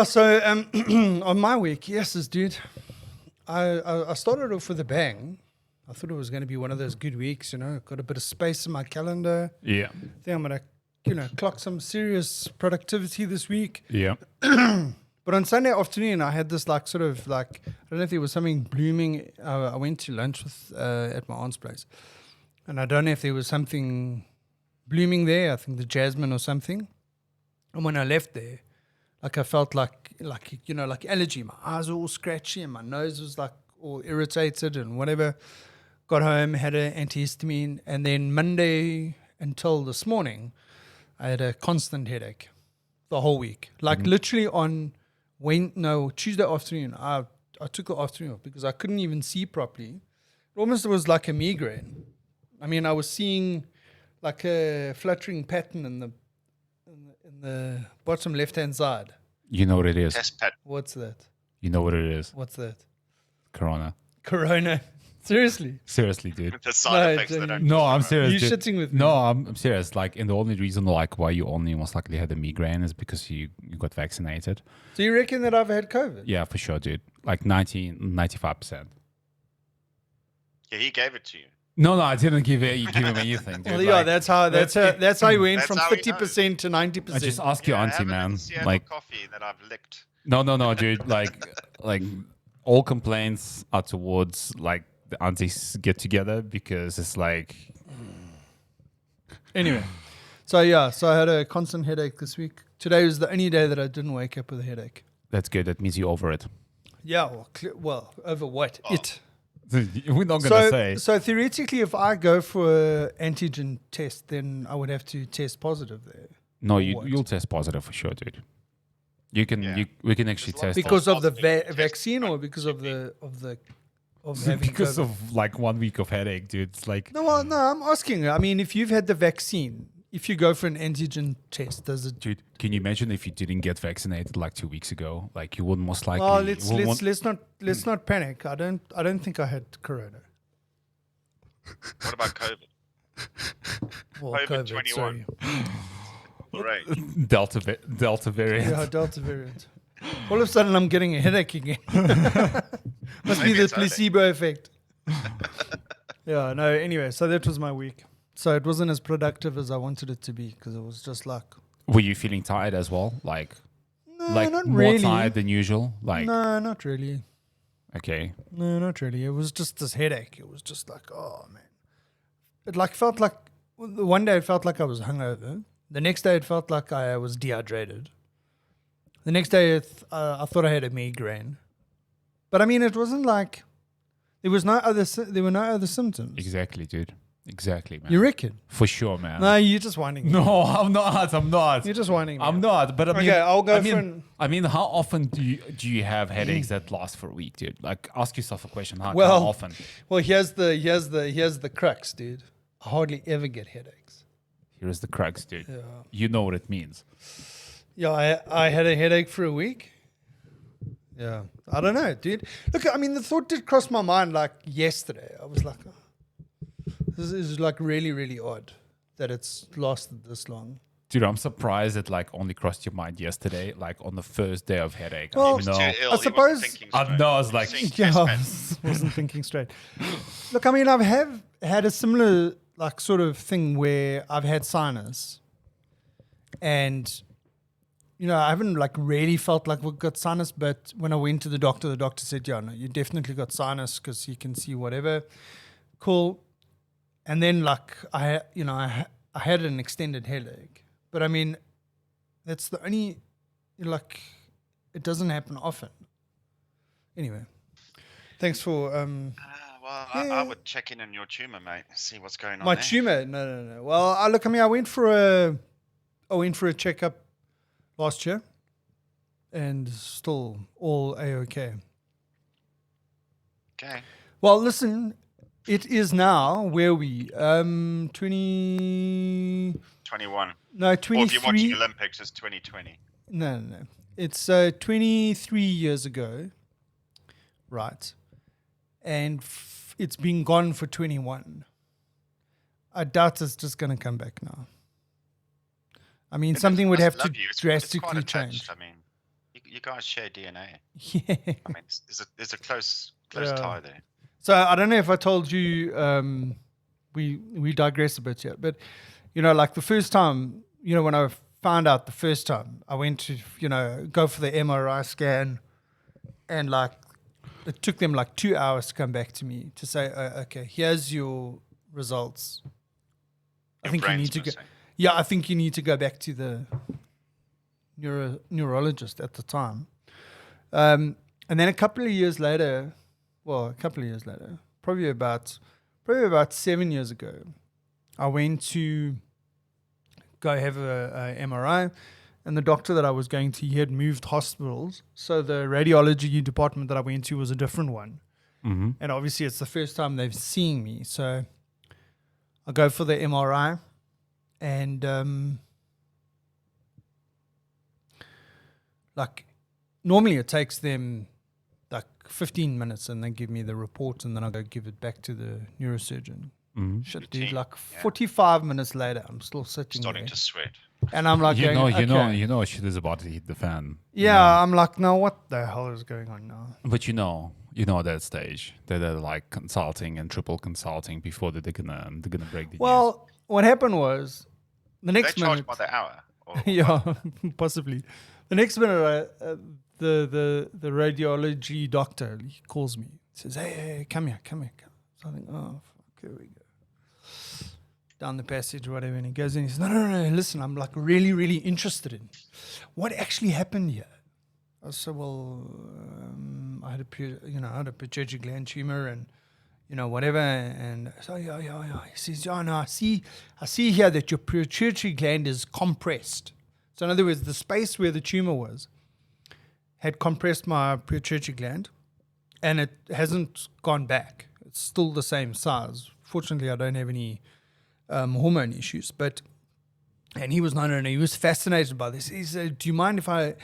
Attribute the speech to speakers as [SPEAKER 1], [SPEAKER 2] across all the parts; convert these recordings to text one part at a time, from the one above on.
[SPEAKER 1] Yeah, so on my week, yes, dude, I started off with a bang. I thought it was going to be one of those good weeks, got a bit of space in my calendar.
[SPEAKER 2] Yeah.
[SPEAKER 1] I think I'm going to, clock some serious productivity this week.
[SPEAKER 2] Yeah.
[SPEAKER 1] But on Sunday afternoon, I had this I don't know if there was something blooming. I went to lunch with at my aunt's place, and I don't know if there was something blooming there. I think the jasmine or something. And when I left there, I felt like allergy. My eyes were all scratchy and my nose was all irritated and whatever. Got home, had an antihistamine, and then Monday until this morning, I had a constant headache the whole week. Literally on Tuesday afternoon, I took the afternoon off because I couldn't even see properly. It almost was like a migraine. I mean, I was seeing like a fluttering pattern in the bottom left-hand side.
[SPEAKER 2] You know what it is.
[SPEAKER 3] Test pad.
[SPEAKER 1] What's that?
[SPEAKER 2] You know what it is.
[SPEAKER 1] What's that?
[SPEAKER 2] Corona.
[SPEAKER 1] Seriously?
[SPEAKER 2] Seriously, dude.
[SPEAKER 3] The side effects that don't.
[SPEAKER 2] No, I'm serious.
[SPEAKER 1] You
[SPEAKER 2] dude.
[SPEAKER 1] shitting with me?
[SPEAKER 2] No, I'm serious. And the only reason why you only most likely had a migraine is because you got vaccinated.
[SPEAKER 1] So you reckon that I've had COVID?
[SPEAKER 2] Yeah, for sure, dude. 95%.
[SPEAKER 3] Yeah, he gave it to you.
[SPEAKER 2] No, I didn't give him anything, dude.
[SPEAKER 1] Well, yeah, that's how you went
[SPEAKER 3] That's
[SPEAKER 1] from
[SPEAKER 3] how we
[SPEAKER 1] 50% to 90%.
[SPEAKER 2] I just ask your auntie,
[SPEAKER 3] have
[SPEAKER 2] man.
[SPEAKER 3] Coffee that I've licked.
[SPEAKER 2] No, dude. All complaints are towards the aunties get together because it's
[SPEAKER 1] Anyway, so I had a constant headache this week. Today was the only day that I didn't wake up with a headache.
[SPEAKER 2] That's good. That means you're over it.
[SPEAKER 1] Yeah, well, over what? It.
[SPEAKER 2] We're not going to say.
[SPEAKER 1] So theoretically, if I go for an antigen test, then I would have to test positive there.
[SPEAKER 2] No, you'll test positive for sure, dude. You can.
[SPEAKER 3] Yeah.
[SPEAKER 2] We can actually test
[SPEAKER 1] Because of the
[SPEAKER 3] Positive.
[SPEAKER 1] vaccine or because of having
[SPEAKER 2] because
[SPEAKER 1] COVID?
[SPEAKER 2] of 1 week of headache, dude. It's
[SPEAKER 1] No, I'm asking. I mean, if you've had the vaccine, if you go for an antigen test, does it?
[SPEAKER 2] dude, can you imagine if you didn't get vaccinated 2 weeks ago? You wouldn't most likely.
[SPEAKER 1] Oh, let's not panic. I don't think I had corona.
[SPEAKER 3] What about COVID?
[SPEAKER 1] Well,
[SPEAKER 3] COVID
[SPEAKER 1] COVID,
[SPEAKER 3] 21.
[SPEAKER 1] sorry.
[SPEAKER 3] Great.
[SPEAKER 2] Delta variant.
[SPEAKER 1] Yeah, Delta variant. All of a sudden, I'm getting a headache again. Must be
[SPEAKER 3] Maybe
[SPEAKER 1] the
[SPEAKER 3] it's headache.
[SPEAKER 1] placebo effect. Yeah, no, anyway, so that was my week. So it wasn't as productive as I wanted it to be because it was just
[SPEAKER 2] Were you feeling tired as well?
[SPEAKER 1] no, not
[SPEAKER 2] more
[SPEAKER 1] really.
[SPEAKER 2] tired than usual?
[SPEAKER 1] No, not really.
[SPEAKER 2] Okay.
[SPEAKER 1] No, not really. It was just this headache. It was just oh, man. It felt like, one day it felt like I was hungover. The next day it felt like I was dehydrated. The next day I thought I had a migraine. But I mean, it wasn't there were no other symptoms.
[SPEAKER 2] Exactly, dude. Exactly, man.
[SPEAKER 1] You reckon?
[SPEAKER 2] For sure, man.
[SPEAKER 1] No, you're just whining.
[SPEAKER 2] No, I'm not.
[SPEAKER 1] You're just whining.
[SPEAKER 2] I'm not. But I mean,
[SPEAKER 1] Okay, I'll go
[SPEAKER 2] I mean, how often do you have headaches that last for a week, dude? Ask yourself a question. How often?
[SPEAKER 1] Well, here's the crux, dude. I hardly ever get headaches.
[SPEAKER 2] Here's the crux, dude.
[SPEAKER 1] Yeah.
[SPEAKER 2] You know what it means.
[SPEAKER 1] Yeah, I had a headache for a week. Yeah, I don't know, dude. Look, I mean, the thought did cross my mind yesterday. I was like, oh, this is really, really odd that it's lasted this long.
[SPEAKER 2] Dude, I'm surprised it only crossed your mind yesterday, on the first day of headache.
[SPEAKER 1] Well,
[SPEAKER 3] He was too ill.
[SPEAKER 1] I
[SPEAKER 3] He
[SPEAKER 1] suppose-
[SPEAKER 3] wasn't thinking
[SPEAKER 2] I
[SPEAKER 3] straight.
[SPEAKER 2] know, I was
[SPEAKER 3] He
[SPEAKER 2] like,
[SPEAKER 3] seeing
[SPEAKER 1] Yeah,
[SPEAKER 3] test
[SPEAKER 1] I
[SPEAKER 3] pads.
[SPEAKER 1] wasn't thinking straight. Look, I mean, I have had a similar sort of thing where I've had sinus, and I haven't really felt like we've got sinus. But when I went to the doctor said, "Yeah, no, you definitely got sinus because he can see whatever." Cool. And then I had an extended headache, but I mean, that's the only it doesn't happen often. Anyway, thanks for
[SPEAKER 3] Well,
[SPEAKER 1] Yeah.
[SPEAKER 3] I would check in on your tumor, mate. See what's going on
[SPEAKER 1] my
[SPEAKER 3] there.
[SPEAKER 1] tumor. No. Well, I went for a checkup last year, and still all a-okay.
[SPEAKER 3] Okay.
[SPEAKER 1] Well, listen, it is now where we 20
[SPEAKER 3] 21.
[SPEAKER 1] no
[SPEAKER 3] Or if you're watching
[SPEAKER 1] 23
[SPEAKER 3] Olympics, it's 2020.
[SPEAKER 1] no it's 23 years ago, right? And it's been gone for 21. I doubt it's just going to come back now. I mean, something would have to drastically change.
[SPEAKER 3] I mean, you guys share DNA.
[SPEAKER 1] Yeah.
[SPEAKER 3] I mean, there's a close
[SPEAKER 1] Yeah.
[SPEAKER 3] tie there.
[SPEAKER 1] So I don't know if I told you. We digress a bit here, but like the first time, when I found out the first time, I went to go for the MRI scan, and like it took them like 2 hours to come back to me to say, okay, here's your results. I think you need to go. Yeah, I think you need to go back to the neurologist at the time. And then a couple of years later, probably about 7 years ago, I went to go have a MRI, and the doctor that I was going to, he had moved hospitals. So the radiology department that I went to was a different one.
[SPEAKER 2] Mm-hmm.
[SPEAKER 1] And obviously it's the first time they've seen me. So I go for the MRI, and like normally it takes them like 15 minutes and they give me the report, and then I go give it back to the neurosurgeon.
[SPEAKER 2] Mm-hmm.
[SPEAKER 1] Shit, dude,
[SPEAKER 3] Routine,
[SPEAKER 1] like
[SPEAKER 3] yeah.
[SPEAKER 1] 45 minutes later, I'm still sitting
[SPEAKER 3] Starting
[SPEAKER 1] there.
[SPEAKER 3] to sweat.
[SPEAKER 1] And I'm like,
[SPEAKER 2] You know, shit is about to hit the fan.
[SPEAKER 1] Yeah, I'm like, no, what the hell is going on now?
[SPEAKER 2] But you know at that stage that they're like consulting and triple consulting before they're gonna break the news.
[SPEAKER 1] Well, what happened was the
[SPEAKER 3] They
[SPEAKER 1] next
[SPEAKER 3] charge
[SPEAKER 1] minute.
[SPEAKER 3] by the hour. Or
[SPEAKER 1] Yeah, possibly. The next minute, the radiology doctor, he calls me. He says, hey, come here. So I think, oh, fuck, here we go. Down the passage or whatever, and he goes in. He says, no, listen, I'm like really, really interested in what actually happened here. I said, well, I had a pituitary gland tumor, and whatever. And so yeah. He says, oh no, I see here that your pituitary gland is compressed. So in other words, the space where the tumor was had compressed my pituitary gland, and it hasn't gone back. It's still the same size. Fortunately, I don't have any hormone issues, and he was he was fascinated by this. He said, do you mind if I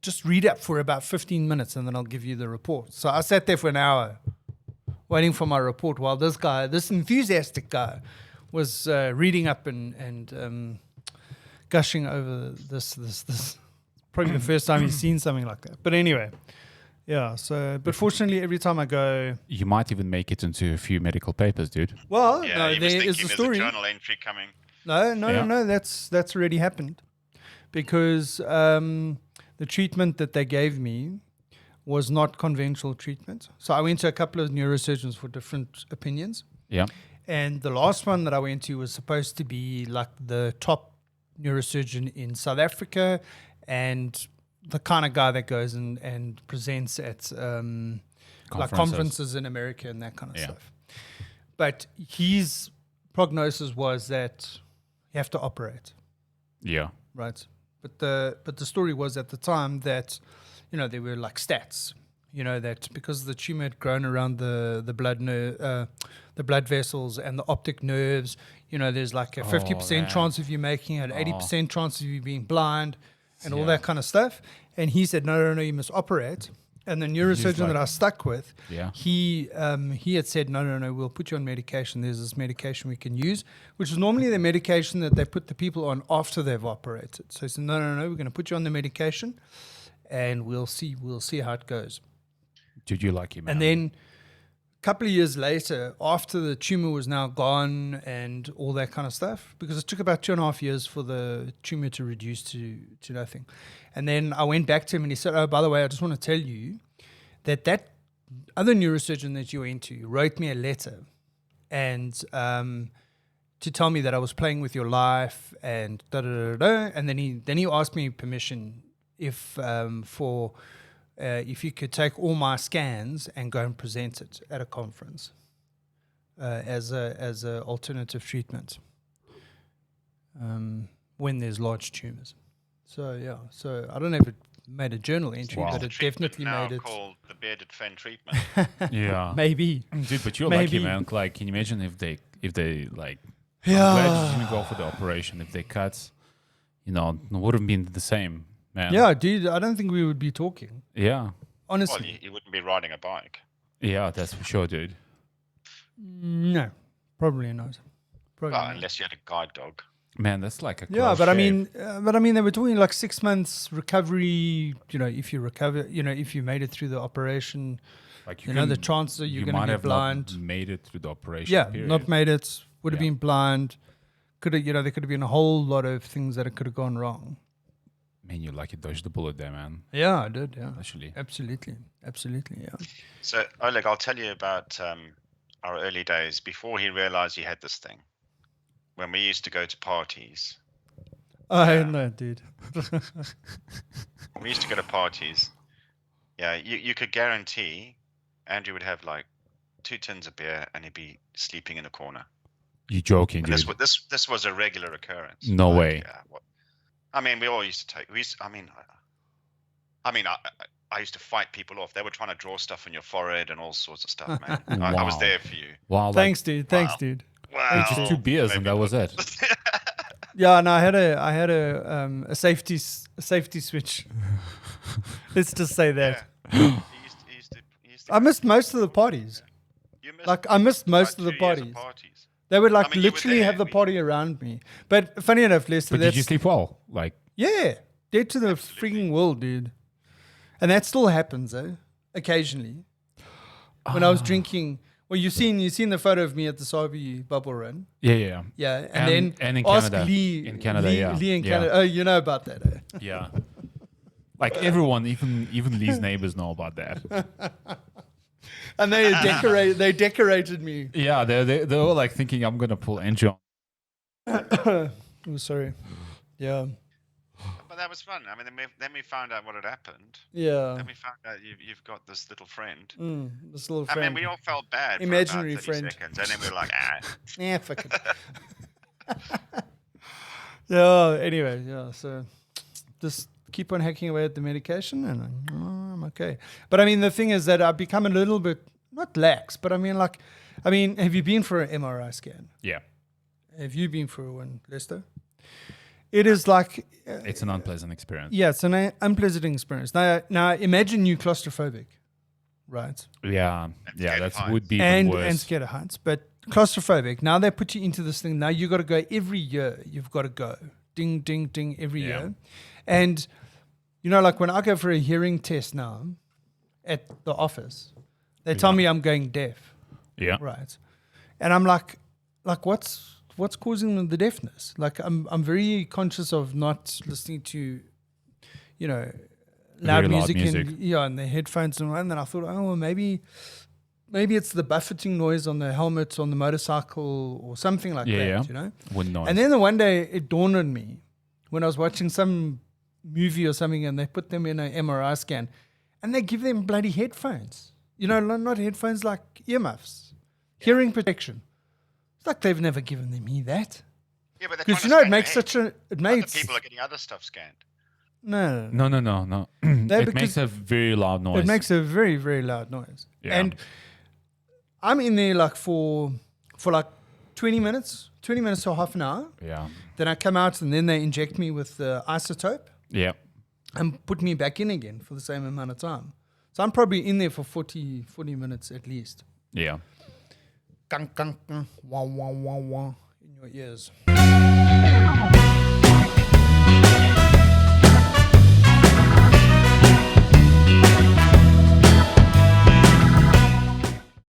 [SPEAKER 1] just read up for about 15 minutes and then I'll give you the report? So I sat there for an hour waiting for my report while this enthusiastic guy was reading up and gushing over this. Probably the first time he's seen something like that. But anyway, yeah. So, but fortunately, every time I go,
[SPEAKER 2] you might even make it into a few medical papers, dude.
[SPEAKER 1] well,
[SPEAKER 3] yeah,
[SPEAKER 1] no,
[SPEAKER 3] he was
[SPEAKER 1] there is
[SPEAKER 3] thinking
[SPEAKER 1] a
[SPEAKER 3] there's
[SPEAKER 1] story.
[SPEAKER 3] a journal entry coming.
[SPEAKER 1] No. That's already happened, because the treatment that they gave me was not conventional treatment. So I went to a couple of neurosurgeons for different opinions.
[SPEAKER 2] Yeah.
[SPEAKER 1] And the last one that I went to was supposed to be like the top neurosurgeon in South Africa, and the kind of guy that goes and presents at like conferences in America and that kind of stuff. But his prognosis was that you have to operate.
[SPEAKER 2] Yeah.
[SPEAKER 1] Right. But the story was at the time that, there were like stats, that because the tumor had grown around the blood vessels and the optic nerves, there's like a 50% chance of you making it, 80% chance of you being blind, and all that kind of stuff. And he said, no, you must operate. And the neurosurgeon that I stuck with, he had said, no, we'll put you on medication. There's this medication we can use, which is normally the medication that they put the people on after they've operated. So he said, no, we're going to put you on the medication, and we'll see how it goes.
[SPEAKER 2] Did you like him?
[SPEAKER 1] And then a couple of years later, after the tumor was now gone and all that kind of stuff, because it took about 2.5 years for the tumor to reduce to nothing. And then I went back to him and he said, oh, by the way, I just want to tell you that other neurosurgeon that you went to wrote me a letter and to tell me that I was playing with your life and da-da-da-da. And then he asked me permission if you could take all my scans and go and present it at a conference as a alternative treatment when there's large tumors. So I don't know if it made a journal entry, but it definitely made it.
[SPEAKER 3] Called the bearded fen treatment.
[SPEAKER 2] Yeah,
[SPEAKER 1] maybe.
[SPEAKER 2] Dude, but you're lucky, man. Like, can you imagine if they like?
[SPEAKER 1] Yeah.
[SPEAKER 2] I'm glad you didn't go for the operation. If they cut, it would have been the same, man.
[SPEAKER 1] Yeah, dude. I don't think we would be talking.
[SPEAKER 2] Yeah.
[SPEAKER 1] Honestly.
[SPEAKER 3] Well, you wouldn't be riding a bike.
[SPEAKER 2] Yeah, that's for sure, dude.
[SPEAKER 1] No, probably not.
[SPEAKER 3] Well, unless you had a guide dog.
[SPEAKER 2] Man, that's like a
[SPEAKER 1] Yeah,
[SPEAKER 2] close
[SPEAKER 1] but I
[SPEAKER 2] shave.
[SPEAKER 1] mean, they were talking like 6 months recovery. You know, if you recover, you know, if you made it through the operation,
[SPEAKER 2] Like
[SPEAKER 1] you know, the chances are you're going to
[SPEAKER 2] might
[SPEAKER 1] be
[SPEAKER 2] have
[SPEAKER 1] blind.
[SPEAKER 2] not made it through the operation.
[SPEAKER 1] Yeah,
[SPEAKER 2] period.
[SPEAKER 1] not made it. Would have
[SPEAKER 2] Yeah.
[SPEAKER 1] been blind. Could have, you know, there could have been a whole lot of things that could have gone wrong.
[SPEAKER 2] Man, you lucky dodged the bullet there, man.
[SPEAKER 1] Yeah, I did. Yeah,
[SPEAKER 2] Actually,
[SPEAKER 1] absolutely, yeah.
[SPEAKER 3] So, Oleg, I'll tell you about our early days before he realized he had this thing. When we used to go to parties.
[SPEAKER 1] I
[SPEAKER 3] Yeah.
[SPEAKER 1] know, dude.
[SPEAKER 3] When we used to go to parties, yeah, you could guarantee Andrew would have like 2 tins of beer and he'd be sleeping in a corner.
[SPEAKER 2] you joking,
[SPEAKER 3] And
[SPEAKER 2] dude?
[SPEAKER 3] this was a regular occurrence.
[SPEAKER 2] No way.
[SPEAKER 3] Yeah. I mean, we all used to take. I used to fight people off. They were trying to draw stuff on your forehead and all sorts of stuff, man. I was
[SPEAKER 2] Wow.
[SPEAKER 3] there for you.
[SPEAKER 2] Wow, like,
[SPEAKER 1] Thanks, dude. Thanks,
[SPEAKER 3] Wow.
[SPEAKER 1] dude.
[SPEAKER 3] Wow.
[SPEAKER 2] just 2 beers and
[SPEAKER 3] Maybe
[SPEAKER 2] that was
[SPEAKER 3] not.
[SPEAKER 2] it.
[SPEAKER 1] Yeah, and I had a safety switch. Let's just say that.
[SPEAKER 3] Yeah. He used to
[SPEAKER 1] I
[SPEAKER 3] go-
[SPEAKER 1] missed most of the parties.
[SPEAKER 3] You missed
[SPEAKER 1] Like I missed most
[SPEAKER 3] about
[SPEAKER 1] of the
[SPEAKER 3] 2 years of
[SPEAKER 1] parties.
[SPEAKER 3] parties.
[SPEAKER 1] They would like
[SPEAKER 3] I mean, you were
[SPEAKER 1] literally
[SPEAKER 3] there,
[SPEAKER 1] have the
[SPEAKER 3] we-
[SPEAKER 1] party around me. But funny enough, Lester,
[SPEAKER 2] But did
[SPEAKER 1] that's
[SPEAKER 2] you sleep well? Like,
[SPEAKER 1] yeah, dead to the
[SPEAKER 3] Absolutely.
[SPEAKER 1] freaking world, dude. And that still happens, occasionally. When I was drinking, well, you've seen the photo of me at the Sabi bubble run.
[SPEAKER 2] yeah.
[SPEAKER 1] Yeah,
[SPEAKER 2] And
[SPEAKER 1] then
[SPEAKER 2] in
[SPEAKER 1] ask
[SPEAKER 2] Canada.
[SPEAKER 1] Lee.
[SPEAKER 2] In Canada,
[SPEAKER 1] Lee,
[SPEAKER 2] yeah.
[SPEAKER 1] Lee in
[SPEAKER 2] Yeah.
[SPEAKER 1] Canada. Oh, you know about that. Eh?
[SPEAKER 2] Yeah. Like everyone, even Lee's neighbors know about that.
[SPEAKER 1] And they decorated me.
[SPEAKER 2] Yeah, they were like thinking I'm gonna pull Andrew.
[SPEAKER 1] Oh, sorry. Yeah.
[SPEAKER 3] But that was fun. I mean, then we found out what had happened.
[SPEAKER 1] Yeah.
[SPEAKER 3] Then we found out you've got this little friend.
[SPEAKER 1] This little
[SPEAKER 3] I
[SPEAKER 1] friend.
[SPEAKER 3] mean, we all felt bad.
[SPEAKER 1] Imaginary
[SPEAKER 3] for about 30
[SPEAKER 1] friend.
[SPEAKER 3] seconds, and then we were like, ah.
[SPEAKER 1] Yeah, fuck it. Yeah, anyway, yeah, so just keep on hacking away at the medication and I'm okay. But I mean, the thing is that I've become a little bit, not lax, but I mean, have you been for an MRI scan?
[SPEAKER 2] Yeah,
[SPEAKER 1] Have you been for one, Lester? It is like,
[SPEAKER 2] it's an unpleasant experience.
[SPEAKER 1] yeah, it's an unpleasant experience. Now imagine you claustrophobic, right?
[SPEAKER 2] Yeah,
[SPEAKER 3] scared
[SPEAKER 2] that
[SPEAKER 3] of heights.
[SPEAKER 2] would be even
[SPEAKER 1] And
[SPEAKER 2] worse.
[SPEAKER 1] scared of heights, but claustrophobic. Now they put you into this thing. Now you got to go every year. You've got to go ding, ding, ding every
[SPEAKER 2] Yeah.
[SPEAKER 1] year. And you know, like when I go for a hearing test now at the office, they tell me I'm going deaf,
[SPEAKER 2] Yeah,
[SPEAKER 1] right? And I'm like what's causing the deafness? Like I'm very conscious of not listening to, you know, loud
[SPEAKER 2] Very loud
[SPEAKER 1] music,
[SPEAKER 2] music.
[SPEAKER 1] and the headphones and then I thought, oh well, maybe it's the buffeting noise on the helmet on the motorcycle or something like that,
[SPEAKER 2] yeah.
[SPEAKER 1] you know.
[SPEAKER 2] Wouldn't know.
[SPEAKER 1] And then the one day it dawned on me when I was watching some movie or something and they put them in an MRI scan and they give them bloody headphones. You know, not headphones, like earmuffs, hearing protection. It's like they've never given me that.
[SPEAKER 3] Yeah, but
[SPEAKER 1] Because, you know, it makes such a... It
[SPEAKER 3] Other
[SPEAKER 1] makes...
[SPEAKER 3] people are getting other stuff scanned.
[SPEAKER 1] No.
[SPEAKER 2] No. It
[SPEAKER 1] because
[SPEAKER 2] makes a very loud noise.
[SPEAKER 1] It makes a very, very loud noise.
[SPEAKER 2] Yeah.
[SPEAKER 1] And I'm in there like for like 20 minutes to half an hour.
[SPEAKER 2] Yeah,
[SPEAKER 1] Then I come out and then they inject me with the isotope
[SPEAKER 2] yeah.
[SPEAKER 1] and put me back in again for the same amount of time. So I'm probably in there for 40 minutes at least.
[SPEAKER 2] Yeah.
[SPEAKER 1] Gung, gung, gung, wah, wah, wah, wah, in your ears.